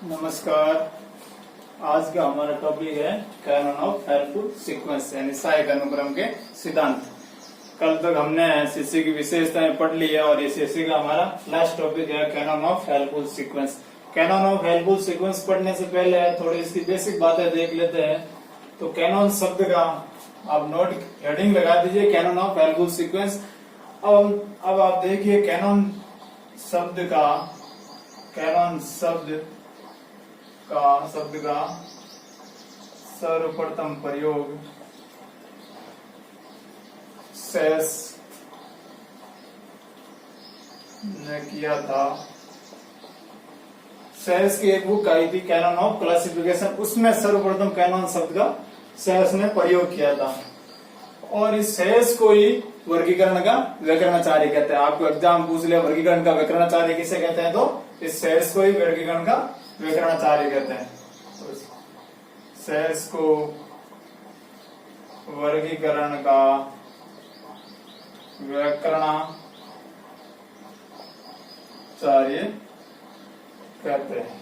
नमस्कार। आज का हमारा टॉपिक है कैनन ऑफ हेल्पफुल सीक्वेंस यानी सहायक अनुक्रम के सिद्धांत। कल तक हमने सीसी की विशेषताएं पढ़ ली है और ये सीसी का हमारा लास्ट टॉपिक है canon of helpful sequence. Canon of helpful sequence पढ़ने से पहले थोड़ी इसकी बेसिक बातें देख लेते हैं। तो कैनन शब्द का आप नोट हेडिंग लगा दीजिए, कैनन ऑफ हेल्पफुल सीक्वेंस। अब आप देखिए कैनन शब्द का सर्वप्रथम प्रयोग सेस ने किया था। सेस की एक बुक आई थी कैनन ऑफ क्लासिफिकेशन, उसमें सर्वप्रथम कैनन शब्द का सेस ने प्रयोग किया था। और इस सेस को ही वर्गीकरण का व्याकरणाचार्य कहते हैं। आपको एग्जाम पूछ लिया वर्गीकरण का व्याकरणाचार्य किसे कहते हैं, तो इस सेस को ही वर्गीकरण का व्याकरणाचार्य कहते हैं। तो सेस को वर्गीकरण का व्याकरणाचार्य कहते हैं।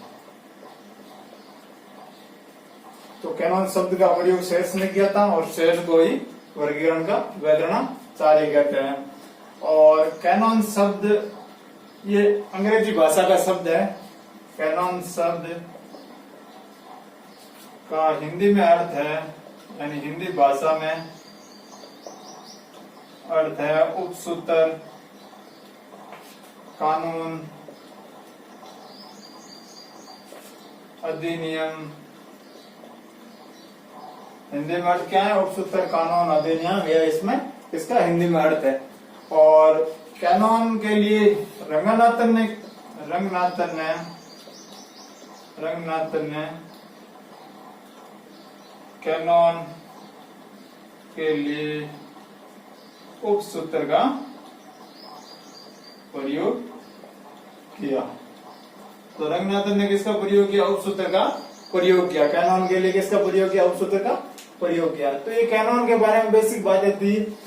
तो कैनन शब्द का प्रयोग सेस ने किया था और सेस को ही वर्गीकरण का व्याकरणाचार्य कहते हैं। और कैनन शब्द ये अंग्रेजी भाषा का शब्द है। कैनन शब्द का हिंदी में अर्थ है, यानी हिंदी भाषा में अर्थ है उपसूत्र, कानून, अधिनियम। हिंदी में अर्थ क्या है? उपसूत्र, कानून, अधिनियम, यह इसमें इसका हिंदी में अर्थ है। और कैनन के लिए रंगनाथन ने कैनन के लिए उपसूत्र का प्रयोग किया। तो रंगनाथन ने किसका प्रयोग किया? उपसूत्र का प्रयोग किया। कैनन के लिए किसका प्रयोग किया? उपसूत्र का प्रयोग किया। तो ये कैनन के बारे में बेसिक बातें थी।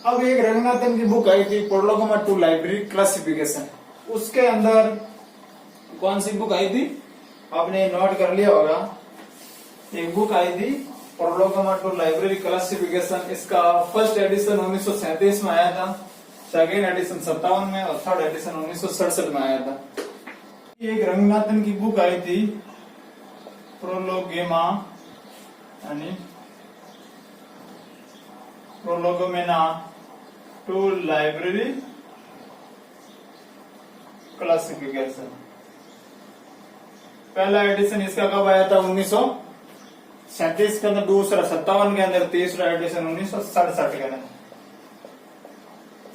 अब एक रंगनाथन की बुक आई थी प्रोलोगोमा टू लाइब्रेरी क्लासिफिकेशन, उसके अंदर कौन सी बुक आई थी आपने नोट कर लिया होगा। एक बुक आई थी प्रोलोगोमा टू लाइब्रेरी क्लासिफिकेशन। इसका फर्स्ट एडिशन 1937 में आया था, सेकेंड एडिशन 57 में और थर्ड एडिशन 1967 में आया था। एक रंगनाथन की बुक आई थी प्रोलोगोमा यानी प्रोलोगोमेना टू लाइब्रेरी क्लासिफिकेशन। पहला एडिशन इसका कब आया था? 1937 के अंदर, दूसरा 57 के अंदर, तीसरा एडिशन 1967 के अंदर।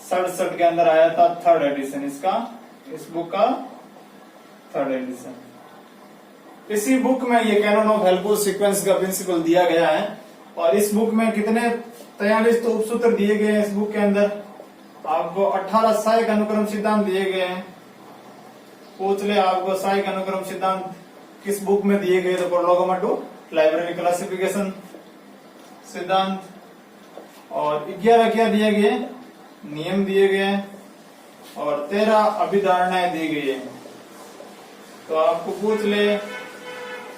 67 के अंदर आया था थर्ड एडिशन इसका, इस बुक का थर्ड एडिशन। इसी बुक में ये कैनन ऑफ हेल्पफुल सीक्वेंस का प्रिंसिपल दिया गया है। और इस बुक में कितने 43 तो उपसूत्र दिए गए हैं। इस बुक के अंदर आपको 18 सहायक अनुक्रम सिद्धांत दिए गए हैं। पूछ ले आपको सहायक अनुक्रम सिद्धांत किस बुक में दिए गए? तो प्रोलोगोमा टू लाइब्रेरी क्लासिफिकेशन सिद्धांत। और 11 क्या दिए गए? नियम दिए गए और 13 अभिधारणाएं दी गई है। तो आपको पूछ ले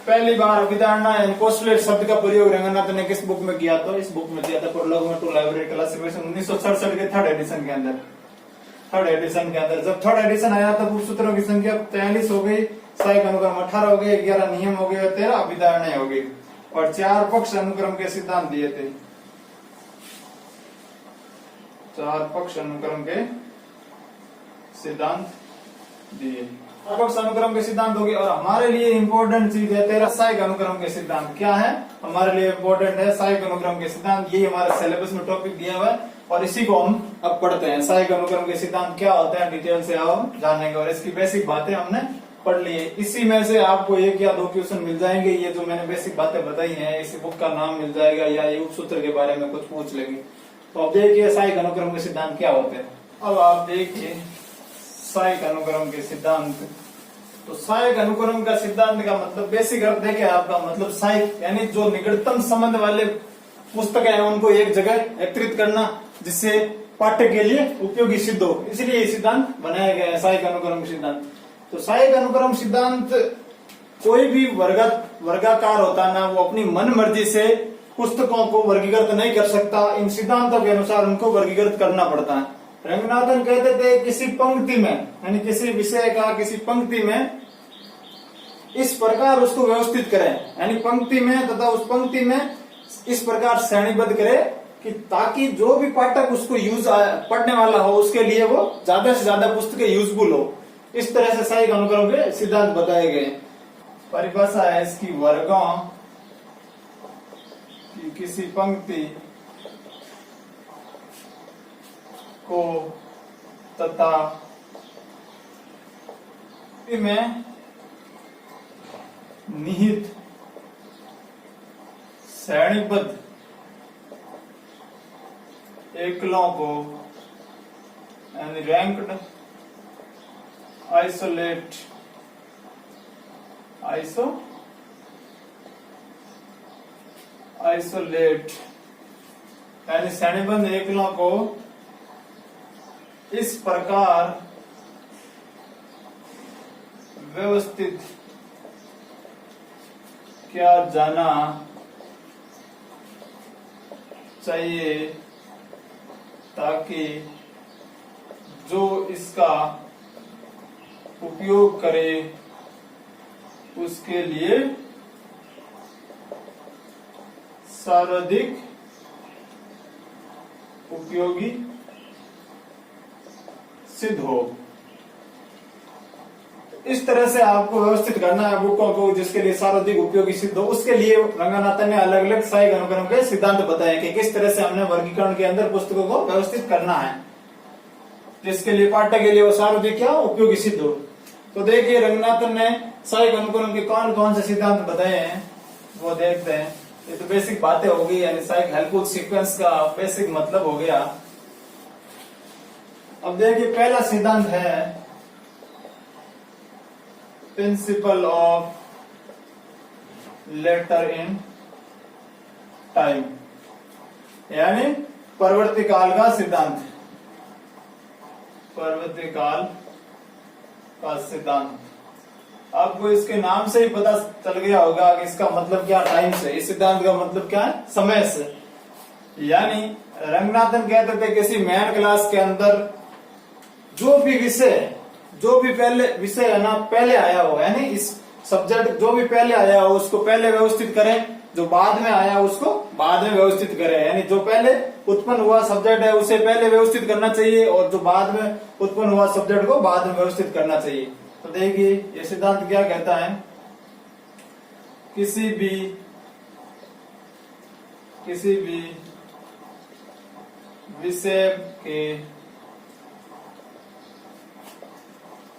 पहली बार अभिधारणा पोस्टुलेट शब्द का प्रयोग रंगनाथन ने किस बुक में किया? तो इस बुक में किया था प्रोलोगोमा टू लाइब्रेरी क्लासिफिकेशन 1967 के थर्ड एडिशन के अंदर। जब थर्ड एडिशन आया तब उपसूत्रों की संख्या 43 हो गई, सहायक अनुक्रम 18 हो गए, 11 नियम हो गए और 13 अभिधारणाएं हो गई और 4 पक्ष अनुक्रम के सिद्धांत दिए थे। 4 पक्ष अनुक्रम के सिद्धांत दिए। पक्ष अनुक्रम के सिद्धांत हो गए। और हमारे लिए इम्पोर्टेंट चीज है 13 सहायक अनुक्रम के सिद्धांत। क्या है हमारे लिए इम्पोर्टेंट है? सहायक अनुक्रम के सिद्धांत। यही हमारे सिलेबस में टॉपिक दिया हुआ है और इसी को हम अब पढ़ते हैं। सहायक अनुक्रम के सिद्धांत क्या होते हैं डिटेल से हम जानेंगे और इसकी बेसिक बातें हमने पढ़ ली है। इसी में से आपको 1 या 2 क्वेश्चन मिल जाएंगे। ये जो मैंने बेसिक बातें बताई हैं, इसी बुक का नाम मिल जाएगा या ये उपसूत्र के बारे में कुछ पूछ लेंगे। तो अब देखिए सहायक अनुक्रम के सिद्धांत क्या होते हैं। अब आप देखिए सहायक अनुक्रम के सिद्धांत। तो सहायक अनुक्रम का सिद्धांत का मतलब बेसिक अर्थ है कि आपका मतलब सहायक यानी जो निकटतम संबंध वाले पुस्तकें हैं उनको एक जगह एकत्रित करना जिससे पाठ्य के लिए उपयोगी सिद्ध हो, इसलिए ये सिद्धांत बनाया गया है सहायक अनुक्रम सिद्धांत। तो सहायक अनुक्रम सिद्धांत कोई भी वर्गाकार होता है ना, वो अपनी मन मर्जी से पुस्तकों को वर्गीकृत नहीं कर सकता। इन सिद्धांतों के अनुसार उनको वर्गीकृत करना पड़ता है। रंगनाथन कहते थे किसी पंक्ति में, यानी किसी विषय का किसी पंक्ति में इस प्रकार उसको व्यवस्थित करें, यानी पंक्ति में तथा उस पंक्ति में इस प्रकार श्रेणीबद्ध करे कि ताकि जो भी पाठक उसको पढ़ने वाला हो उसके लिए वो ज्यादा से ज्यादा पुस्तकें यूजफुल हो। इस तरह से साहित्य अनुक्रम के सिद्धांत बताए गए। परिभाषा है इसकी, वर्गों की किसी पंक्ति को तथा में निहित श्रेणीबद्ध एकलों को यानी रैंक्ड आइसोलेट यानी श्रेणीबद्ध एकलों को इस प्रकार व्यवस्थित किया जाना चाहिए ताकि जो इसका उपयोग करे उसके लिए सर्वाधिक उपयोगी सिद्ध हो। इस तरह से आपको व्यवस्थित करना है बुकों को, जिसके लिए सर्वाधिक उपयोगी सिद्ध हो। उसके लिए रंगनाथन ने अलग अलग साहित्य अनुक्रम के सिद्धांत बताए कि किस तरह से हमने वर्गीकरण के अंदर पुस्तकों को व्यवस्थित करना है, जिसके लिए पाठक के लिए वो सर्वाधिक क्या उपयोगी सिद्ध हो। तो देखिए रंगनाथन ने साहित्य अनुक्रम के कौन कौन से सिद्धांत बताए हैं वो देखते हैं। ये तो बेसिक बातें हो गई, यानी साहित्य हेल्पफुल सीक्वेंस का बेसिक मतलब हो गया। अब देखिए पहला सिद्धांत है principle of later in time, यानी परवर्ती काल का सिद्धांत। परवर्ती काल का सिद्धांत आपको इसके नाम से ही पता चल गया होगा कि इसका मतलब क्या टाइम से, इस सिद्धांत का मतलब क्या है समय से। यानी रंगनाथन कहते थे किसी मैन क्लास के अंदर जो भी विषय पहले विषय है ना पहले आया हो, यानी इस सब्जेक्ट जो भी पहले आया हो उसको पहले व्यवस्थित करें, जो बाद में आया उसको बाद में व्यवस्थित करें। यानी जो पहले उत्पन्न हुआ सब्जेक्ट है उसे पहले व्यवस्थित करना चाहिए और जो बाद में उत्पन्न हुआ सब्जेक्ट को बाद में व्यवस्थित करना चाहिए। तो देखिए ये सिद्धांत क्या कहता है, किसी भी विषय के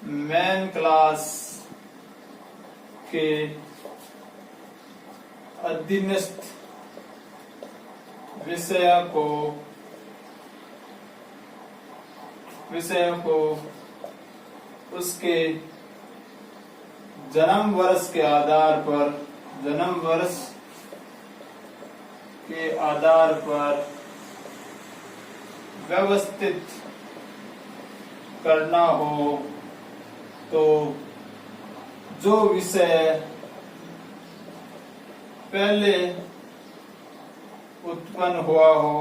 मेन क्लास के अधीनस्थ विषयों को उसके जन्म वर्ष के आधार पर व्यवस्थित करना हो तो जो विषय पहले उत्पन्न हुआ हो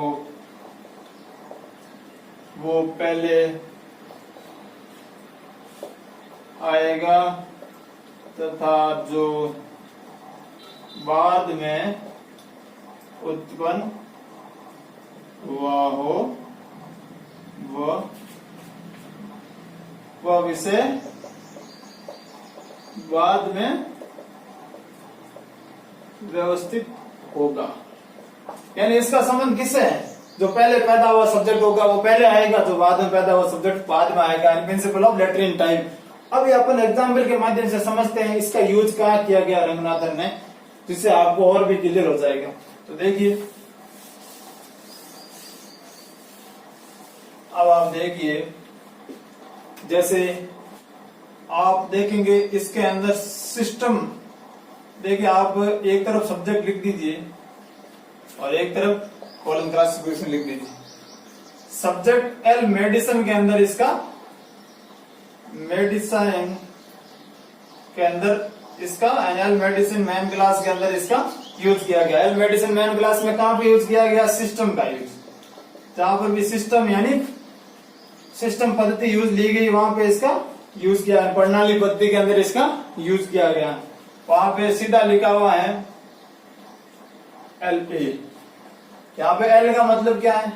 वो पहले आएगा तथा जो बाद में उत्पन्न हुआ हो वह विषय बाद में व्यवस्थित होगा। यानी इसका संबंध किससे है, जो पहले पैदा हुआ सब्जेक्ट होगा वो पहले आएगा, जो बाद में पैदा हुआ सब्जेक्ट बाद में आएगा। Principle of later in time. अब ये अपन एग्जाम्पल के माध्यम से समझते हैं इसका यूज कहाँ किया गया रंगनाथन ने, जिससे आपको और भी क्लियर हो जाएगा। तो देखिए अब आप देखिए, जैसे आप देखेंगे इसके अंदर सिस्टम, देखिए आप एक तरफ सब्जेक्ट लिख दीजिए और एक तरफ कॉलम क्लासिफिकेशन लिख दीजिए। सब्जेक्ट एल मेडिसिन के अंदर इसका मेडिसिन के अंदर इसका एल मेडिसिन मैन क्लास के अंदर इसका यूज किया गया। एल मेडिसिन मैन क्लास में कहां पे यूज किया गया? सिस्टम का यूज, जहां पर भी सिस्टम यानी सिस्टम पद्धति यूज ली गई वहां पे इसका यूज किया है। प्रणाली पद्धति के अंदर इसका यूज किया गया। वहां पे सीधा लिखा हुआ है एल ए। यहाँ पे एल का मतलब क्या है?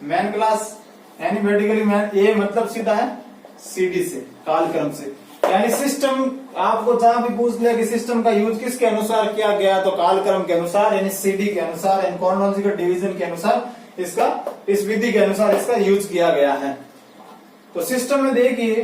मैन क्लास यानी मेडिकली मैन। ए मतलब सीधा है सीडी से, कालक्रम से, यानी सिस्टम। आपको जहां भी पूछ लिया कि सिस्टम का यूज किसके अनुसार किया गया, तो कालक्रम के अनुसार यानी सीडी के अनुसार, यानी क्रोनोलॉजिकल डिवीजन के अनुसार इसका, इस विधि के अनुसार इसका यूज किया गया है। तो सिस्टम में देखिए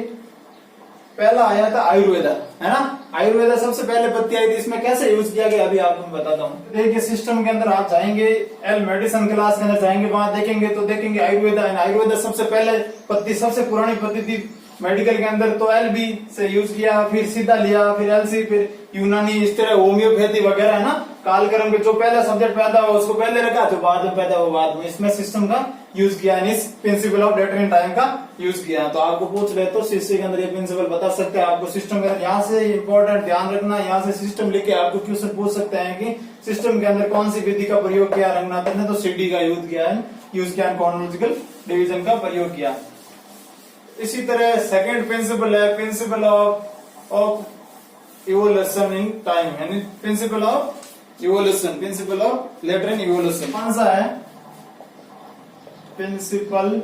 पहला आया था आयुर्वेदा, है ना। आयुर्वेदा सबसे पहले पत्ती आई थी। इसमें कैसे यूज किया गया अभी आपको मैं बताता हूँ। देखिए सिस्टम के अंदर आप जाएंगे, एल मेडिसिन क्लास के अंदर जाएंगे, वहां देखेंगे तो देखेंगे आयुर्वेदा। आयुर्वेदा सबसे पहले पत्ती, सबसे पुरानी पत्ती थी मेडिकल के अंदर, तो एल बी से यूज किया, फिर सीधा लिया, फिर एल सी, फिर यूनानी, इस तरह होम्योपैथी वगैरह, है ना। कालक्रम के जो पहला सब्जेक्ट पैदा हुआ उसको पहले रखा, जो बाद में पैदा हुआ बाद में। इसमें सिस्टम का यूज किया, इस प्रिंसिपल ऑफ लेटरिन टाइम का यूज किया। तो आपको पूछ रहे तो सीसी के अंदर ये प्रिंसिपल बता सकते हैं आपको। सिस्टम के अंदर यहाँ से इंपॉर्टेंट ध्यान रखना, यहाँ से सिस्टम लिख के आपको क्वेश्चन पूछ सकते हैं कि सिस्टम के अंदर कौन सी विधि का प्रयोग किया रंगनाथन ने, तो सीडी का यूज किया है, क्रोनोलॉजिकल डिवीजन का प्रयोग किया। इसी तरह सेकंड प्रिंसिपल है principle of evolution in time, यानी principle of evolution, principle of later in evolution. कौन सा है? Principle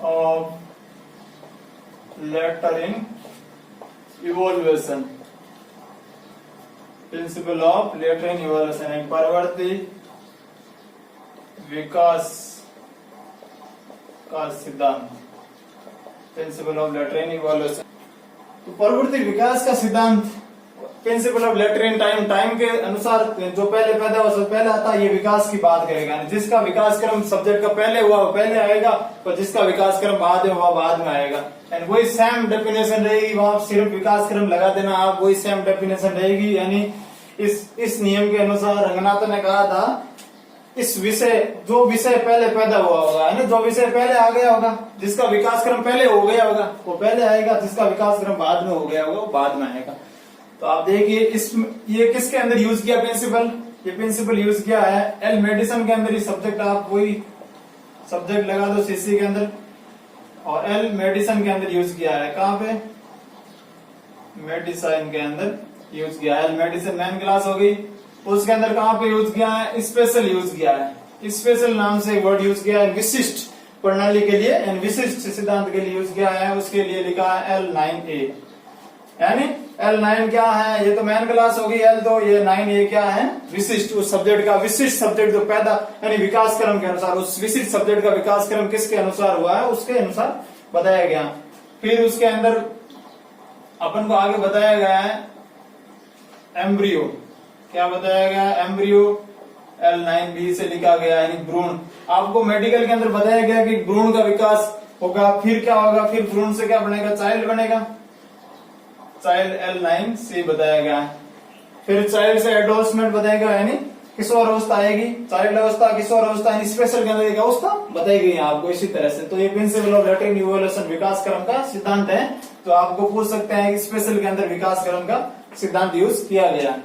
of later in evolution, principle of later in evolution, एक परवर्ती विकास का सिद्धांत, प्रिंसिपल ऑफ लेटरिन इवोल्यूशन। तो परवर्ती विकास का सिद्धांत, principal of latrine time, time के अनुसार जो पहले पैदा हुआ सब पहले आता है, ये विकास की बात करेगा। जिसका विकास क्रम सब्जेक्ट का पहले हुआ वो पहले आएगा, और जिसका विकास क्रम बाद में हुआ बाद में आएगा। एंड वही सेम डेफिनेशन रहेगी, वहां सिर्फ विकास क्रम लगा देना आप, वही सेम डेफिनेशन रहेगी। यानी इस नियम के अनुसार रंगनाथन ने कहा था, इस विषय, जो विषय पहले पैदा हुआ होगा, है ना, जो विषय पहले आ गया होगा, जिसका विकास क्रम पहले हो गया होगा वो पहले आएगा, जिसका विकास क्रम बाद में हो गया होगा वो बाद में आएगा। तो आप देखिए ये किसके अंदर यूज किया प्रिंसिपल? ये प्रिंसिपल यूज किया है एल मेडिसिन के अंदर। ही सब्जेक्ट आप वही सब्जेक्ट लगा दो सीसी के अंदर, और एल मेडिसिन के अंदर यूज किया है। कहां पे? मेडिसिन के अंदर यूज किया है। एल मेडिसिन मैन क्लास हो गई, उसके अंदर कहां पे यूज किया है? स्पेशल यूज किया है। स्पेशल नाम से वर्ड यूज किया है विशिष्ट प्रणाली के लिए, एंड विशिष्ट सिद्धांत के लिए यूज किया है। उसके लिए लिखा है L9A, यानी L9 क्या है? ये तो मैन क्लास होगी L, तो ये 9A क्या है? विशिष्ट, उस सब्जेक्ट का विशिष्ट सब्जेक्ट जो पैदा, यानी विकास क्रम के अनुसार, उस विशिष्ट सब्जेक्ट का विकास क्रम किसके अनुसार हुआ है उसके अनुसार बताया गया। फिर उसके अंदर अपन को आगे बताया गया है एम्ब्रियो। क्या बताया गया? एम्ब्रियो L9B से लिखा गया, यानी भ्रूण। आपको मेडिकल के अंदर बताया गया कि भ्रूण का विकास होगा, फिर क्या होगा? फिर भ्रूण से क्या बनेगा? चाइल्ड बनेगा, चाइल्ड L9C बताया गया। फिर चाइल्ड से एडोल्समेंट बताएगा, यानी किशोर अवस्था आएगी। चाइल्ड अवस्था, किशोर अवस्था, यानी स्पेशल के अंदर एक अवस्था बताई गई है आपको इसी तरह से। तो ये प्रिंसिपल ऑफ लेटरिन इवोल्यूशन विकास क्रम का सिद्धांत है। तो आपको पूछ सकते हैं कि स्पेशल के अंदर विकास क्रम का सिद्धांत यूज किया गया।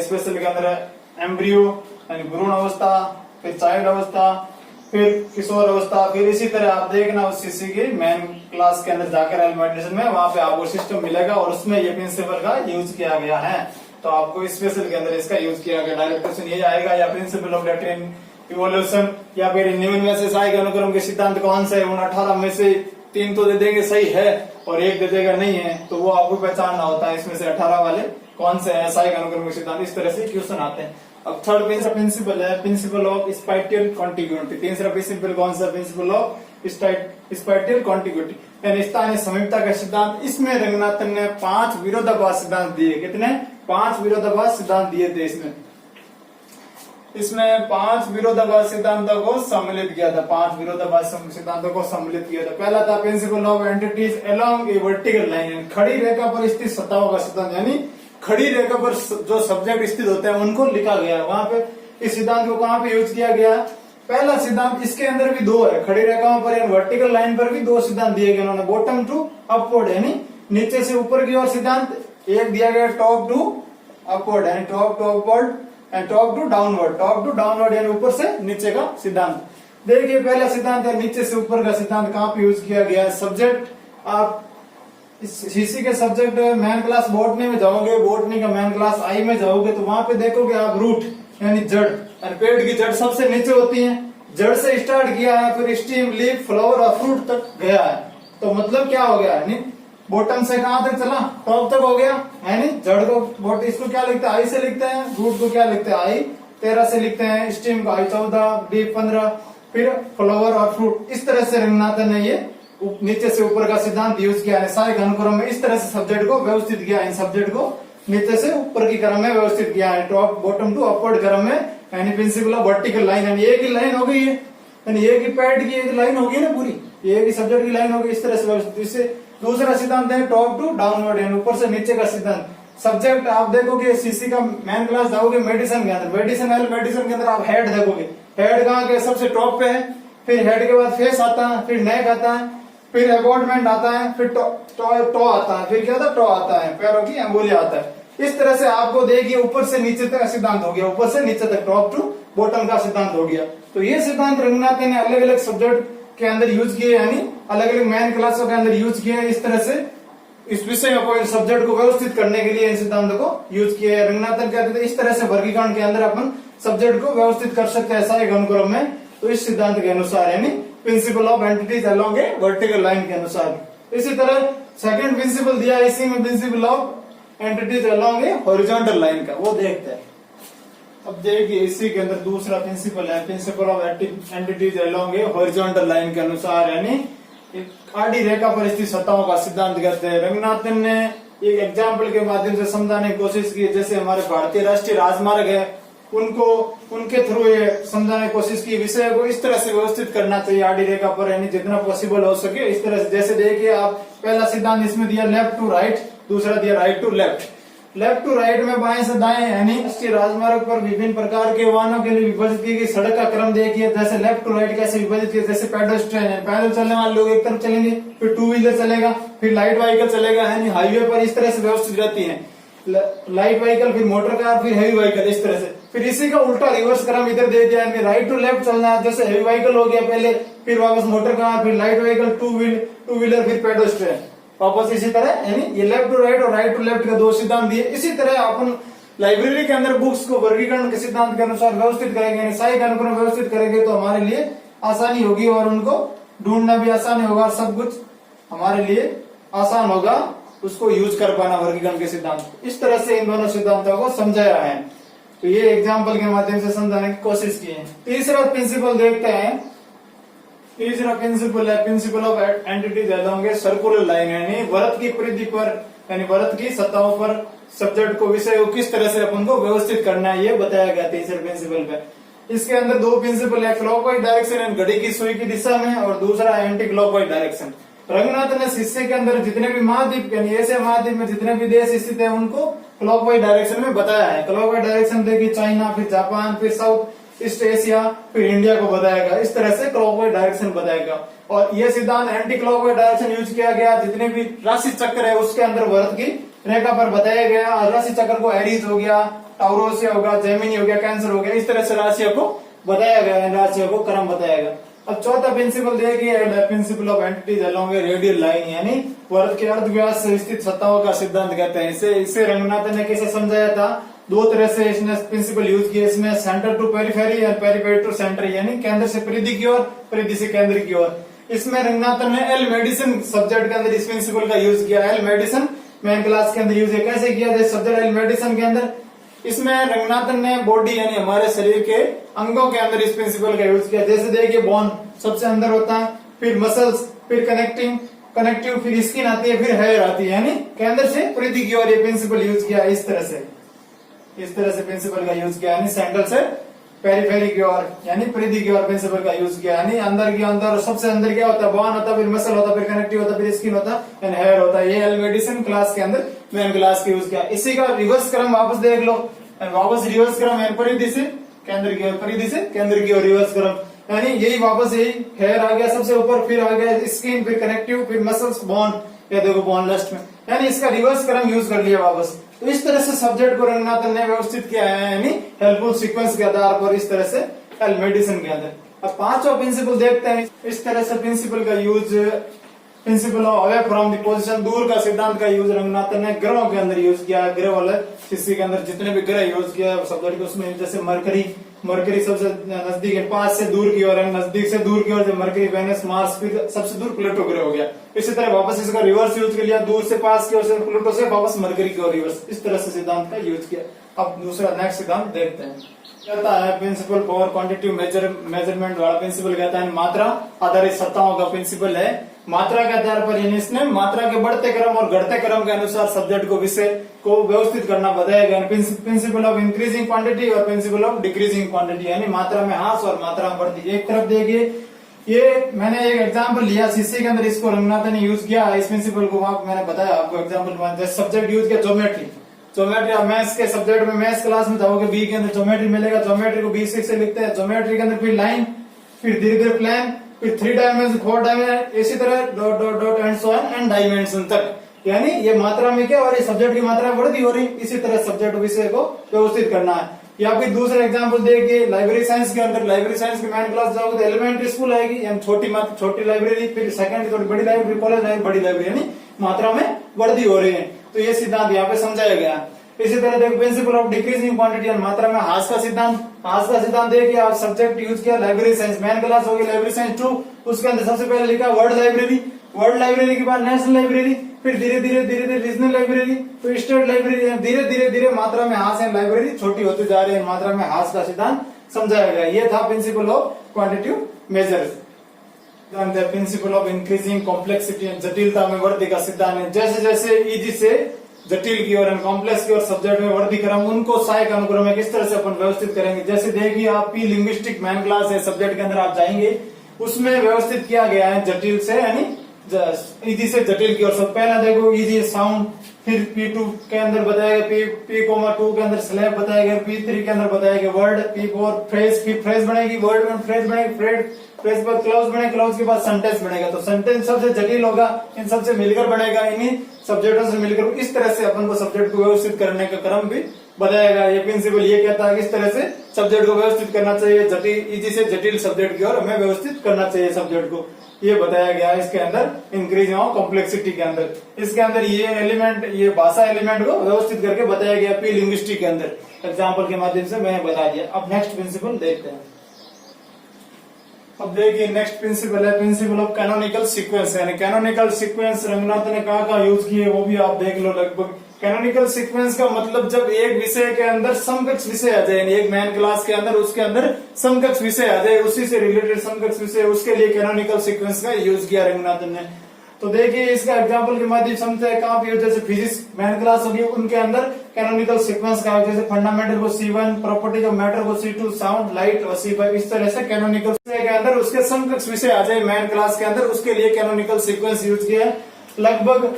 स्पेशल के अंदर एम्ब्रियो यानी भ्रूण अवस्था, फिर चाइल्ड अवस्था, फिर किशोर अवस्था, फिर इसी तरह आप देखना उस सीसी की मेन क्लास के अंदर जाकर एल मेडिसिन में, वहां पे आपको सिस्टम मिलेगा और उसमें ये प्रिंसिपल का यूज किया गया है। तो आपको स्पेशल के अंदर इसका यूज किया गया। डायरेक्ट क्वेश्चन ये आएगा, या प्रिंसिपल ऑफ लेटरिन इवोल्यूशन, या फिर निम्न में से सहायक अनुक्रम के सिद्धांत कौन से? उन 18 में से 3 तो दे देंगे सही है और 1 दे देगा नहीं है, तो वो आपको पहचानना होता है इसमें से 18 वाले कौन से हैं सहायक अनुक्रम के सिद्धांत। इस तरह से क्वेश्चन आते हैं। अब थर्ड प्रिंसिपल है प्रिंसिपल ऑफ स्पाइटियल कॉन्टिग्यूटी। तीसरा प्रिंसिपल कौन सा? प्रिंसिपल ऑफ स्पाइटियल कॉन्टिग्यूटी, यानी स्थानीय समीपता का सिद्धांत। इसमें रंगनाथन ने 5 विरोधाभास सिद्धांत दिए। कितने? 5 विरोधाभास सिद्धांत दिए थे इसमें 5 विरोधाभास सिद्धांतों को सम्मिलित किया था। 5 विरोधाभास सिद्धांतों को सम्मिलित किया था। पहला था principle of entities along A vertical line, खड़ी रेखा पर स्थित सत्ताओं का सिद्धांत, यानी खड़ी रेखा पर जो सब्जेक्ट स्थित होते हैं उनको लिखा गया। वहां पे इस सिद्धांत को कहां पे यूज किया गया? पहला सिद्धांत, इसके अंदर भी 2 है, खड़ी रेखाओं पर यानी वर्टिकल लाइन पर भी 2 सिद्धांत दिए गए उन्होंने, बॉटम टू अपवर्ड, यानी नीचे से ऊपर की ओर सिद्धांत, एक दिया गया टॉप टू अपवर्ड यानी top to upward and top to downward यानी ऊपर से नीचे का सिद्धांत। देखिए पहला सिद्धांत है नीचे से ऊपर का सिद्धांत कहाँ पे यूज किया गया है। सब्जेक्ट आप सीसी के सब्जेक्ट मैन क्लास बॉटनी में जाओगे, बॉटनी का मैन क्लास आई में जाओगे तो वहां पे देखोगे आप रूट यानी जड़, पेड़ की जड़ सबसे नीचे होती है। जड़ से स्टार्ट किया है फिर स्टीम, लीफ, फ्लावर और फ्रूट तक गया है। तो मतलब क्या हो गया यानी बॉटम से कहां तक चला, टॉप तक हो गया। यानी जड़ को बॉट इसको क्या लिखते हैं आई से लिखते हैं, रूट को क्या लिखते हैं आई 13 से लिखते हैं, स्टीम को आई 14, लीफ 15, फिर फ्लावर और फ्रूट। इस तरह से रंगनाथन ने ये नीचे से ऊपर का सिद्धांत यूज किया है। सारे घनक्रम में इस तरह से सब्जेक्ट को व्यवस्थित किया है। इन सब्जेक्ट को नीचे से ऊपर की क्रम में व्यवस्थित किया है, टॉप बॉटम टू अपवर्ड क्रम में। यानी प्रिंसिपल ऑफ वर्टिकल लाइन यानी एक ही लाइन हो गई है, यानी एक ही पैड की एक लाइन होगी ना पूरी, एक ही सब्जेक्ट की लाइन होगी इस तरह से व्यवस्थित। इससे दूसरा सिद्धांत है टॉप टू डाउनवर्ड यानी ऊपर से नीचे का सिद्धांत। सब्जेक्ट आप देखोगे सीसी का मैन क्लास जाओगे मेडिसिन के अंदर, मेडिसिन के अंदर आप हेड देखोगे, हेड कहाँ के सबसे टॉप पे है, फिर हेड के बाद फेस आता है, फिर नेक आता है, फिर अबॉटमेंट आता है, फिर टो आता है, फिर क्या आता है टो आता है, पैरों की एम्बोलिया आता है। इस तरह से आपको देखिए ऊपर से नीचे तक सिद्धांत हो गया, ऊपर से नीचे तक टॉप टू बॉटम का सिद्धांत हो गया। तो ये सिद्धांत रंगनाथन ने अलग अलग सब्जेक्ट के अंदर यूज किए, यानी अलग अलग मैन क्लासों के अंदर यूज किए। इस तरह से इस विषय को इस सब्जेक्ट को व्यवस्थित करने के लिए इन सिद्धांतों को यूज किया है। रंगनाथन कहते थे इस तरह से वर्गीकरण के अंदर अपन सब्जेक्ट को व्यवस्थित कर सकते हैं सारे घनक्रम में। तो इस सिद्धांत के अनुसार यानी principle of entities along A vertical line के अनुसार। इसी तरह सेकंड प्रिंसिपल दिया इसी में principle of entities along A horizontal line का, वो देखते हैं। अब देखिए इसी के अंदर दूसरा प्रिंसिपल है principle of entities along A horizontal line के अनुसार, यानी एक आड़ी रेखा पर स्थित सत्ताओं का सिद्धांत करते हैं। रंगनाथन ने एक एग्जाम्पल के माध्यम से समझाने की कोशिश की, जैसे हमारे भारतीय राष्ट्रीय राजमार्ग है उनको उनके थ्रू ये समझाने की कोशिश की विषय को इस तरह से व्यवस्थित करना चाहिए आड़ी रेखा पर, यानी जितना पॉसिबल हो सके इस तरह से। जैसे देखिए आप पहला सिद्धांत इसमें दिया लेफ्ट टू राइट, दूसरा दिया right to left. Left to right में बाएं से दाएं यानी राष्ट्रीय राजमार्ग पर विभिन्न प्रकार के वाहनों के लिए विभाजित की गई सड़क का क्रम देखिए। जैसे लेफ्ट टू राइट कैसे विभाजित किया, जैसे पेडेस्ट्रियन है, पैदल चलने वाले लोग एक तरफ चलेंगे, फिर टू व्हीलर चलेगा, फिर लाइट व्हीकल चलेगा, यानी हाईवे पर इस तरह से व्यवस्थित रहती है। लाइट व्हीकल, फिर मोटर कार, फिर हैवी व्हीकल, इस तरह से। फिर इसी का उल्टा रिवर्स क्रम इधर दे दिया है, राइट टू लेफ्ट चलना है। जैसे हैवी व्हीकल हो गया पहले, फिर वापस मोटर कार, फिर लाइट व्हीकल, टू व्हीलर, फिर पेडेस्ट्रियन, वापस इसी तरह। यानी ये लेफ्ट टू राइट और राइट टू लेफ्ट के दो सिद्धांत दिए। इसी तरह अपन लाइब्रेरी के अंदर बुक्स को वर्गीकरण के सिद्धांत के अनुसार व्यवस्थित करेंगे, यानी सही अनुक्रम व्यवस्थित करेंगे तो हमारे लिए आसानी होगी और उनको ढूंढना भी आसान होगा, सब कुछ हमारे लिए आसान होगा उसको यूज कर पाना वर्गीकरण के सिद्धांत। इस तरह से इन दोनों सिद्धांतों को समझाया है, तो ये एग्जाम्पल के माध्यम से समझाने की कोशिश की है। तीसरा प्रिंसिपल देखते हैं, तीसरा प्रिंसिपल है principle of entities along a circular line, यानी वृत्त की परिधि पर यानी वृत्त की सतहों पर सब्जेक्ट को विषय को किस तरह से अपन को व्यवस्थित करना है ये बताया गया तीसरे प्रिंसिपल पे। इसके अंदर दो प्रिंसिपल है, क्लॉकवाइज डायरेक्शन यानी घड़ी की सुई की दिशा में, और दूसरा एंटी क्लॉकवाइज डायरेक्शन। रंगनाथ ने शिष्य के अंदर जितने भी महाद्वीप यानी ऐसे महाद्वीप में जितने भी देश स्थित है उनको क्लॉकवाइज डायरेक्शन में बताया है। क्लॉकवाइज डायरेक्शन देखिए चाइना, फिर जापान, फिर साउथ ईस्ट एशिया, फिर इंडिया को बताएगा। इस तरह से क्लॉकवाइज डायरेक्शन बताएगा। और ये सिद्धांत एंटी क्लॉकवाइज डायरेक्शन यूज किया गया जितने भी राशि चक्र है उसके अंदर वृत्त की रेखा पर बताया गया। राशि चक्र को एरीज हो गया, टाउरोसिया होगा, जेमिनी हो गया, कैंसर हो गया, इस तरह से राशियों को बताया गया, राशियों को क्रम बताया गया। अब चौथा प्रिंसिपल देखिए principle of entities along A radial line, यानी वृत्त के अर्धव्यास से स्थित सतहों का सिद्धांत कहते हैं। इसे रंगनाथन ने कैसे समझाया था, दो तरह से इसने प्रिंसिपल यूज किया। इसमें सेंटर टू पेरिफेरी और पेरिफेरी टू सेंटर, यानी केंद्र से परिधि की ओर, परिधि से केंद्र की ओर। इसमें रंगनाथन ने एल मेडिसिन सब्जेक्ट के अंदर इस प्रिंसिपल का यूज किया। एल मेडिसिन मैन क्लास के अंदर यूज है। कैसे किया जैसे सब्जेक्ट एल मेडिसिन के अंदर, इसमें रंगनाथन ने बॉडी यानी हमारे शरीर के अंगों के अंदर इस प्रिंसिपल का यूज किया। जैसे देखिए बोन सबसे अंदर होता है, फिर मसल्स, फिर कनेक्टिव, फिर स्किन आती है, फिर हेयर आती है, यानी केंद्र से परिधि की ओर ये प्रिंसिपल यूज किया। इस तरह से प्रिंसिपल का यूज किया, यानी सेंट्रल से पेरिफेरी की ओर यानी परिधि की ओर प्रिंसिपल का यूज किया। यानी अंदर की अंदर सबसे अंदर क्या होता है, बोन होता है, फिर मसल होता है, फिर कनेक्टिव होता है, फिर स्किन होता है, यानी हेयर होता है। ये एल मेडिसिन क्लास के अंदर मैन क्लास के यूज किया। इसी का रिवर्स क्रम वापस देख लो, वापस रिवर्स क्रम है परिधि से केंद्र की ओर, परिधि से केंद्र की ओर रिवर्स क्रम, यानी यही वापस यही हेयर आ गया सबसे ऊपर, फिर आ गया स्किन, फिर कनेक्टिव, फिर मसल्स, बोन, ये देखो बोन लास्ट में। यानी इसका रिवर्स क्रम यूज कर लिया वापस। तो इस तरह से सब्जेक्ट को रंगनाथन ने व्यवस्थित किया है, यानी हेल्पफुल सीक्वेंस के आधार पर इस तरह से मेडिसिन के अंदर। अब पांचवा प्रिंसिपल देखते हैं। इस तरह से प्रिंसिपल का use, principle of away from the position, दूर का सिद्धांत का यूज रंगनाथन ने ग्रहों के अंदर यूज किया है। ग्रह वाले किसी के अंदर जितने भी ग्रह यूज किया है सब्जेक्ट, उसमें जैसे मरकरी सबसे नजदीक है, पास से दूर की ओर है, नजदीक से दूर की ओर जब मरकरी, वेनस, मार्स, फिर सबसे दूर प्लूटो ग्रह हो गया। इसी तरह वापस इसका रिवर्स यूज कर लिया, दूर से पास की ओर से प्लूटो से वापस मरकरी की ओर रिवर्स, इस तरह से सिद्धांत का यूज किया। अब दूसरा नेक्स्ट सिद्धांत देखते हैं। कहता है प्रिंसिपल फॉर क्वांटिटेटिव मेजरमेंट वाला प्रिंसिपल कहता है मात्रा आधारित सत्ताओं का प्रिंसिपल है। मात्रा के आधार पर यानी इसने मात्रा के बढ़ते क्रम और घटते क्रम के अनुसार सब्जेक्ट को विषय को व्यवस्थित करना बताया। प्रिंसिपल ऑफ इंक्रीजिंग क्वांटिटी और प्रिंसिपल ऑफ डिक्रीजिंग क्वांटिटी, यानी मात्रा में ह्रास और मात्रा में बढ़ती। एक तरफ देखिए, ये मैंने एक एग्जाम्पल लिया सीसी के अंदर, इसको रंगनाथन ने यूज किया इस प्रिंसिपल को। मैंने बताया आपको एग्जाम्पल, सब्जेक्ट यूज किया ज्योमेट्री। मैथ्स के सब्जेक्ट में, मैथ्स क्लास में जाओगे बी के अंदर ज्योमेट्री मिलेगा। ज्योमेट्री को B6 से लिखते हैं। ज्योमेट्री के अंदर फिर लाइन, फिर धीरे धीरे प्लेन, फिर 3 डायमेंशन, 4 डायमेंशन, इसी तरह dot dot dot and so on and dimension तक। यानी ये मात्रा में क्या, और ये सब्जेक्ट की मात्रा बढ़ती हो रही, इसी तरह सब्जेक्ट विषय को व्यवस्थित करना है। या फिर दूसरा एग्जाम्पल देखिए, लाइब्रेरी साइंस के अंदर, लाइब्रेरी साइंस की मैन क्लास जाओगे तो एलिमेंट्री स्कूल आएगी, यानी छोटी लाइब्रेरी, फिर सेकंड थोड़ी बड़ी लाइब्रेरी, कॉलेज आएगी बड़ी लाइब्रेरी, यानी मात्रा में बढ़ती हो रही है। तो ये सिद्धांत यहाँ पे समझाया गया। इसी तरह देखो प्रिंसिपल ऑफ डिक्रीजिंग क्वांटिटी, मात्रा में ह्रास का सिद्धांत देखिए, आप सब्जेक्ट यूज किया लाइब्रेरी साइंस, मैन क्लास होगी लाइब्रेरी साइंस 2, उसके अंदर सबसे पहले लिखा वर्ल्ड लाइब्रेरी के बाद नेशनल लाइब्रेरी, फिर धीरे धीरे रीजनल लाइब्रेरी, फिर स्टेट लाइब्रेरी, धीरे मात्रा में ह्रास है, लाइब्रेरी छोटी होती जा रही है, मात्रा में ह्रास का सिद्धांत समझाया गया। ये था principle of quantitative measures. Principle of increasing complexity, जटिलता में वृद्धि का सिद्धांत है। जैसे जैसे इजी से जटिल की ओर, कॉम्प्लेक्स की ओर सब्जेक्ट में वृद्धि क्रम, उनको सहायक अनुक्रम में किस तरह से अपन व्यवस्थित करेंगे। जैसे देखिए, आप पी लिंग्विस्टिक मैन क्लास है सब्जेक्ट के अंदर आप जाएंगे, उसमें व्यवस्थित किया गया है जटिल से यानी इजी से जटिल की ओर। सब पहला देखो इजी साउंड, फिर P2 के अंदर बताया गया, P2 के अंदर स्लैब बताया गया, P3 के अंदर बताया गया वर्ड, P4 फ्रेज, फिर फ्रेज बनेगी, वर्ड में फ्रेज बनेगी, फ्रेज पर क्लॉज बने, क्लॉज के बाद सेंटेंस बनेगा। तो सेंटेंस सबसे जटिल होगा, इन सबसे मिलकर बनेगा, इन्हीं सब्जेक्टों से मिलकर। इस तरह से अपन को सब्जेक्ट को व्यवस्थित करने का क्रम भी बताया गया। ये प्रिंसिपल ये कहता है कि इस तरह से सब्जेक्ट को व्यवस्थित करना चाहिए, जटिल इजी से जटिल सब्जेक्ट की ओर हमें व्यवस्थित करना चाहिए सब्जेक्ट को, ये बताया गया है इसके अंदर इंक्रीज ऑफ कॉम्प्लेक्सिटी के अंदर। इसके अंदर ये एलिमेंट, ये भाषा एलिमेंट को व्यवस्थित करके बताया गया पी लिंग्विस्टिक के अंदर, एग्जाम्पल के माध्यम से मैंने बता दिया। अब नेक्स्ट प्रिंसिपल देखते हैं। अब देखिए नेक्स्ट प्रिंसिपल है प्रिंसिपल ऑफ कैनोनिकल सीक्वेंस, यानी कैनोनिकल सीक्वेंस रंगनाथ ने कहा यूज किए वो भी आप देख लो। लगभग कैनोनिकल सीक्वेंस का मतलब जब एक विषय के अंदर समकक्ष विषय आ जाए, एक मैन क्लास के अंदर उसके अंदर समकक्ष विषय आ जाए, उसी से रिलेटेड समकक्ष विषय, उसके लिए कैनोनिकल सीक्वेंस का यूज किया रंगनाथन ने। तो देखिए इसका एग्जाम्पल के माध्यम समझते हैं कहाँ पे, जैसे फिजिक्स मैन क्लास होगी उनके अंदर कैनोनिकल सीक्वेंस का, जैसे फंडामेंटल को C1, प्रॉपर्टीज ऑफ मैटर को C2, साउंड, लाइट और C5, इस तरह से कैनोनिकल के अंदर उसके समकक्ष विषय आ जाए मैन क्लास के अंदर, उसके लिए कैनोनिकल सीक्वेंस यूज किया है। लगभग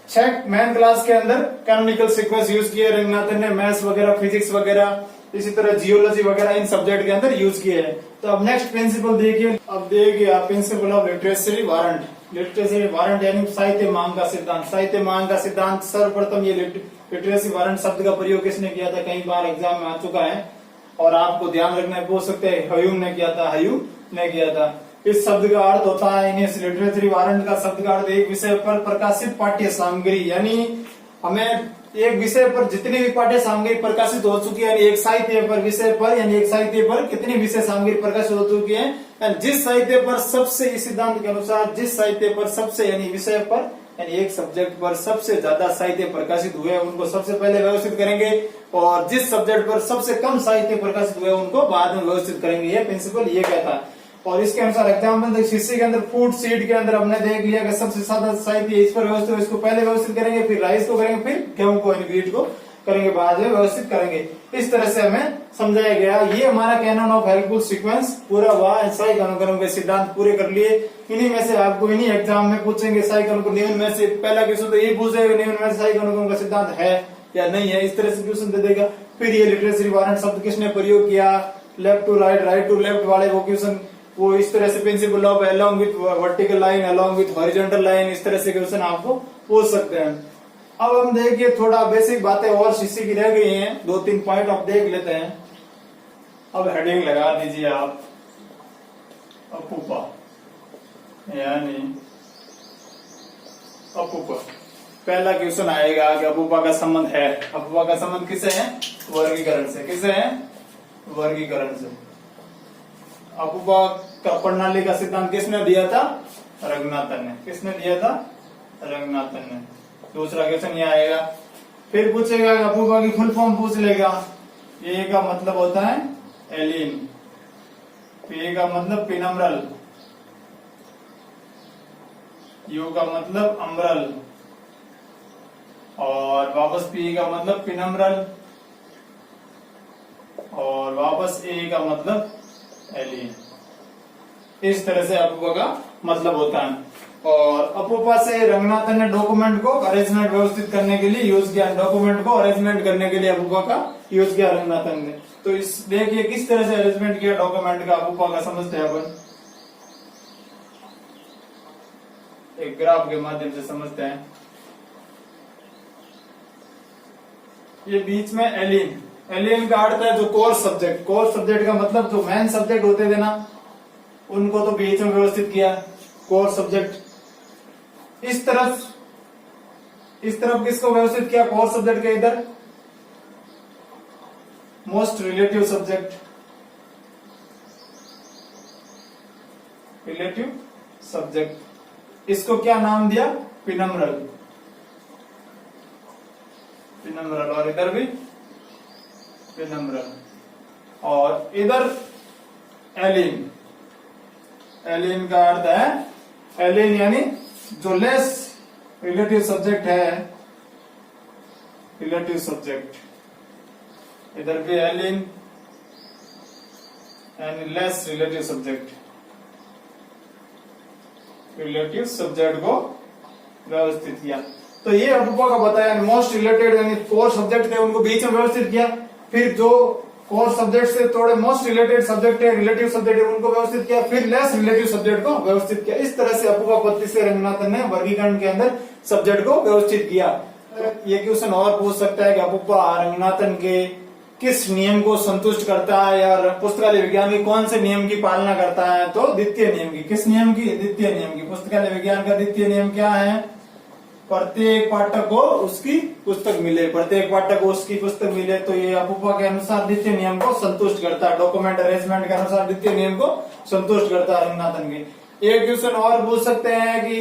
6 मैन क्लास के अंदर कैनोनिकल सीक्वेंस यूज किए रंगनाथन ने, मैथ्स वगैरह, फिजिक्स वगैरह, इसी तरह जियोलॉजी वगैरह इन सब्जेक्ट के अंदर यूज किए हैं। तो अब नेक्स्ट प्रिंसिपल देखिए, अब देखिए आप प्रिंसिपल ऑफ लिटरेचरी वारंट। लिटरेचरी वारंट यानी साहित्य मांग का सिद्धांत। साहित्य मांग का सिद्धांत सर्वप्रथम ये लिटरेचरी वारंट शब्द का प्रयोग किसने किया था, कई बार एग्जाम में आ चुका है और आपको ध्यान रखना है, पूछ सकते हैं, ह्यूम ने किया था, ह्यूम ने किया था। इस शब्द का अर्थ होता है, लिटरेचरी वारंट का शब्द का अर्थ एक विषय पर प्रकाशित पाठ्य सामग्री, यानी हमें एक विषय पर जितनी भी पाठ्य सामग्री प्रकाशित हो चुकी है, एक साहित्य पर विषय पर यानी एक साहित्य पर कितनी विषय सामग्री प्रकाशित हो चुकी है, जिस साहित्य पर सबसे, इस सिद्धांत के अनुसार जिस साहित्य पर सबसे यानी विषय पर यानी एक सब्जेक्ट पर सबसे ज्यादा साहित्य प्रकाशित हुए उनको सबसे पहले व्यवस्थित करेंगे, और जिस सब्जेक्ट पर सबसे कम साहित्य प्रकाशित हुए उनको बाद में व्यवस्थित करेंगे। ये प्रिंसिपल ये कहता है। और इसके अनुसार एग्जाम्पल शिष्य के अंदर फूड सीड के अंदर हमने देख लिया कि सबसे ज्यादा साहित्य इस पर व्यवस्थित, इसको पहले व्यवस्थित करेंगे, फिर राइस को करेंगे, फिर गेहूं को यानी व्हीट को करेंगे, बाद में व्यवस्थित करेंगे। इस तरह से हमें समझाया गया। ये हमारा कैनन ऑफ हेल्पफुल सीक्वेंस पूरा हुआ। साइक अनुक्रम के सिद्धांत पूरे कर लिए। इन्हीं में से आपको इन्हीं एग्जाम में पूछेंगे साइक अनुक्रम, निम्न में से पहला क्वेश्चन तो ये पूछेगा निम्न में से साइक अनुक्रम का सिद्धांत है या नहीं है, इस तरह से क्वेश्चन दे देगा। फिर ये लिटरेचरी वारंट शब्द किसने प्रयोग किया, left to right, right to left वाले वो क्वेश्चन, वो इस तरह से principle of along with vertical line, along with horizontal line, इस तरह से क्वेश्चन आपको पूछ सकते हैं। अब हम देखिए थोड़ा बेसिक बातें और सीसी की रह गई हैं, 2-3 पॉइंट आप देख लेते हैं। अब हेडिंग लगा दीजिए आप, अपूपा यानी अपूपा। पहला क्वेश्चन आएगा कि अपूपा का संबंध है। अपूपा का संबंध किससे है? वर्गीकरण से। किससे है? वर्गीकरण से। अपूपा का प्रणाली का सिद्धांत किसने दिया था? रंगनाथन ने। किसने दिया था? रंगनाथन ने। दूसरा क्वेश्चन ये आएगा, फिर पूछेगा अपूपा की फुल फॉर्म पूछ लेगा। ए का मतलब होता है एलिन, पी का मतलब पिनम्रल, यू का मतलब अम्रल, और वापस पी का मतलब पिनम्रल, और वापस ए का मतलब एलिन। इस तरह से अपूपा का मतलब होता है। और अपूपा से रंगनाथन ने डॉक्यूमेंट को अरेंजमेंट व्यवस्थित करने के लिए यूज किया। डॉक्यूमेंट को अरेंजमेंट करने के लिए अपूपा का यूज किया रंगनाथन ने। तो इस देखिए किस तरह से अरेंजमेंट किया डॉक्यूमेंट का अपूपा का, समझते हैं अपन। एक ग्राफ के माध्यम से समझते हैं। ये बीच में एलिन, एलिन का अर्थ है जो कोर सब्जेक्ट। कोर सब्जेक्ट का मतलब जो मेन सब्जेक्ट होते थे ना, उनको तो बीच में व्यवस्थित किया, कोर सब्जेक्ट। इस तरफ किसको व्यवस्थित किया? कोर सब्जेक्ट के इधर most relative subject, relative subject. इसको क्या नाम दिया? पिनम्रल, पिनम्रल। और इधर भी पिनम्रल। और इधर एलिन, एलिन का अर्थ है एलिन यानी जो लेस रिलेटिव सब्जेक्ट है, रिलेटिव सब्जेक्ट। इधर भी एलिन यानी less relative subject, relative subject को व्यवस्थित किया। तो ये अपूपा का बताया। मोस्ट रिलेटेड यानी कोर सब्जेक्ट थे, उनको बीच में व्यवस्थित किया। फिर जो कोर सब्जेक्ट से थोड़े मोस्ट रिलेटेड सब्जेक्ट है, रिलेटिव सब्जेक्ट है, उनको व्यवस्थित किया। फिर लेस रिलेटिव सब्जेक्ट को व्यवस्थित किया। इस तरह से अपूपा पद्धति से रंगनाथन ने वर्गीकरण के अंदर सब्जेक्ट को व्यवस्थित किया। ये क्वेश्चन और पूछ सकता है कि अपूपा रंगनाथन के किस नियम को संतुष्ट करता है, या पुस्तकालय विज्ञान के कौन से नियम की पालना करता है? तो द्वितीय नियम की। किस नियम की? द्वितीय नियम की। पुस्तकालय विज्ञान का द्वितीय नियम क्या है? प्रत्येक पाठक को उसकी पुस्तक मिले, प्रत्येक पाठक को उसकी पुस्तक मिले। तो ये अपूपा के अनुसार द्वितीय नियम को संतुष्ट करता है। डॉक्यूमेंट अरेंजमेंट के अनुसार द्वितीय नियम को संतुष्ट करता है रंगनाथन के। एक क्वेश्चन और पूछ सकते हैं कि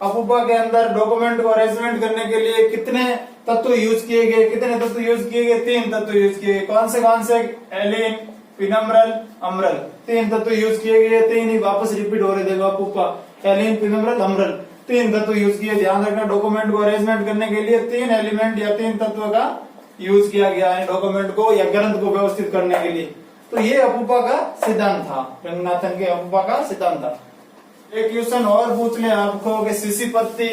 अपूपा के अंदर डॉक्यूमेंट को अरेंजमेंट करने के लिए कितने तत्व यूज किए गए? कितने तत्व यूज किए गए? 3 तत्व यूज किए गए। कौन से? एलिन, पिनम्रल, अम्रल। 3 तत्व यूज किए गए। 3 ही वापस रिपीट हो रहे देखो अपूपा, एलिन, पिनम्रल, अम्रल। 3 तत्व यूज किए। ध्यान रखना, डॉक्यूमेंट को अरेंजमेंट करने के लिए 3 एलिमेंट या 3 तत्व का यूज किया गया है डॉक्यूमेंट को या ग्रंथ को व्यवस्थित करने के लिए। तो ये अपूपा का सिद्धांत था, रंगनाथन के अपूपा का सिद्धांत था। एक क्वेश्चन और पूछ ले आपको कि सीसी पद्धति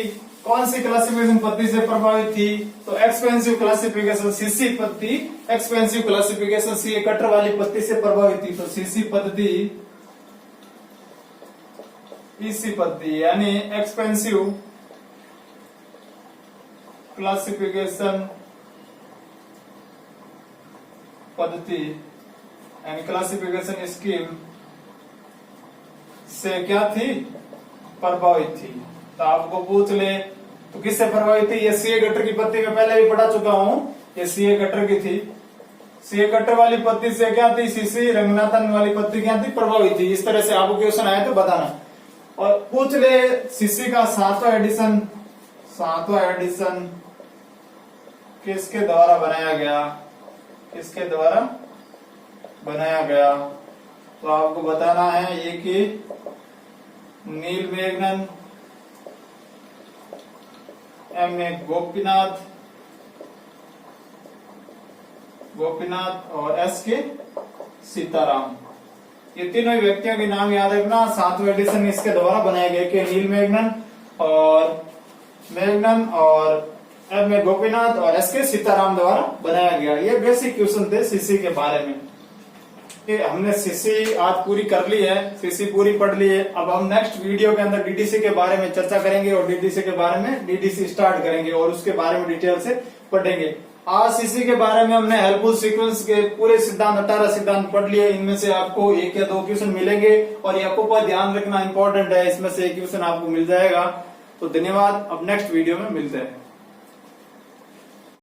कौन सी क्लासिफिकेशन पद्धति से प्रभावित थी? तो एक्सपेंसिव क्लासिफिकेशन। सीसी पद्धति एक्सपेंसिव क्लासिफिकेशन, सी कटर वाली पद्धति से प्रभावित थी। तो सीसी पद्धति, ईसी पद्धति यानी एक्सपेंसिव क्लासिफिकेशन पद्धति यानी क्लासिफिकेशन स्कीम से क्या थी? प्रभावित थी। तो आपको पूछ ले तो किससे प्रभावित थी? ये सीए कटर की पद्धति में पहले भी पढ़ा चुका हूं, ये सीए कटर की थी। सीए कटर वाली पद्धति से क्या थी? सीसी रंगनाथन वाली पद्धति क्या थी? प्रभावित थी। इस तरह से आपको क्वेश्चन आए तो बताना। और पूछ ले सीसी का 7वां एडिशन किसके द्वारा बनाया गया? किसके द्वारा बनाया गया? तो आपको बताना है ये कि नील मेघनन, M.A. गोपीनाथ और S.K. सीताराम। ये तीनों व्यक्तियों के नाम याद रखना। 7वां एडिशन इसके द्वारा बनाए गए कि नील मेघनन और M.A. गोपीनाथ और S.K. सीताराम द्वारा बनाया गया। ये बेसिक क्वेश्चन थे सीसी के बारे में। कि हमने सीसी आज पूरी कर ली है, सीसी पूरी पढ़ ली है। अब हम नेक्स्ट वीडियो के अंदर डीडीसी के बारे में चर्चा करेंगे और डीडीसी के बारे में डीडीसी स्टार्ट करेंगे और उसके बारे में डिटेल से पढ़ेंगे। आज सीसी के बारे में हमने हेल्पफुल सीक्वेंस के पूरे सिद्धांत 18 सिद्धांत पढ़ लिए। इनमें से आपको 1 या 2 क्वेश्चन मिलेंगे और ये आपको ध्यान रखना इंपॉर्टेंट है, इसमें से एक क्वेश्चन आपको मिल जाएगा। तो धन्यवाद, अब नेक्स्ट वीडियो में मिलते हैं।